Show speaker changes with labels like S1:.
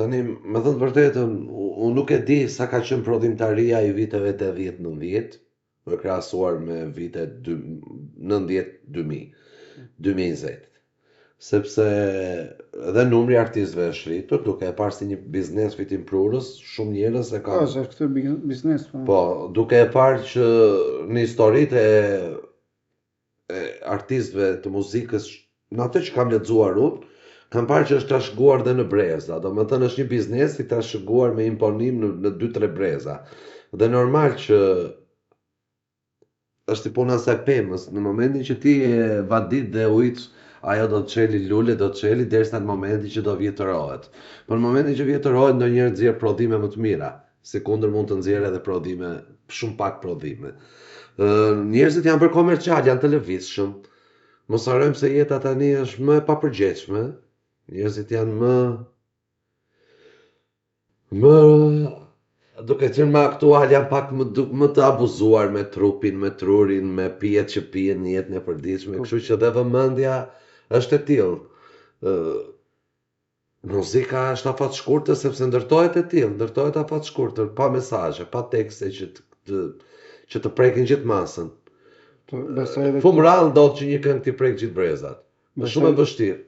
S1: Tani, me thënë të vërtetën, unë nuk e di sa ka qenë prodhimtaria i viteve 80-90, për krahasuar me vitet 90-2000, 2020. Sepse edhe numri i artistëve është rritur, duke e parë si një biznes fitim prurës, shumë njerëz e kanë.
S2: Është këtë biznes.
S1: Po, duke e parë që në historitë e artistëve të muzikës, në atë që kam lexuar unë, kam parë që është trashëguar dhe në breza. Do më thënë është një biznes i trashëguar me imponim në 2-3 breza. Dhe normal që është i puna se pemës, në momentin që ti e vadit dhe ujtë, ajo do të çeli lule, do të çeli derisa në momentin që do vjetërohet. Por në momentin që vjetërohet ndonjëherë nxjerr prodhime më të mira, sekondër mund të nxjerrë edhe prodhime, shumë pak prodhime. Njerëzit janë për komercial, janë të lëvizshëm. Mos harrojmë se jeta tani është më e papërgjegjshme. Njerëzit janë më duke qenë më aktual, janë pak më të abuzuar me trupin, me trurin, me pijet që pijen në jetën e përditshme, kështu që dhe vëmendja është e tillë. Muzika është afat shkurtër sepse ndërtohet e tillë, ndërtohet afat shkurtër, pa mesazhe, pa tekste që të prekin gjithë masën. Shumë rrallë ndodh që një këngë t'i prek gjithë brezat. Është shumë e vështirë.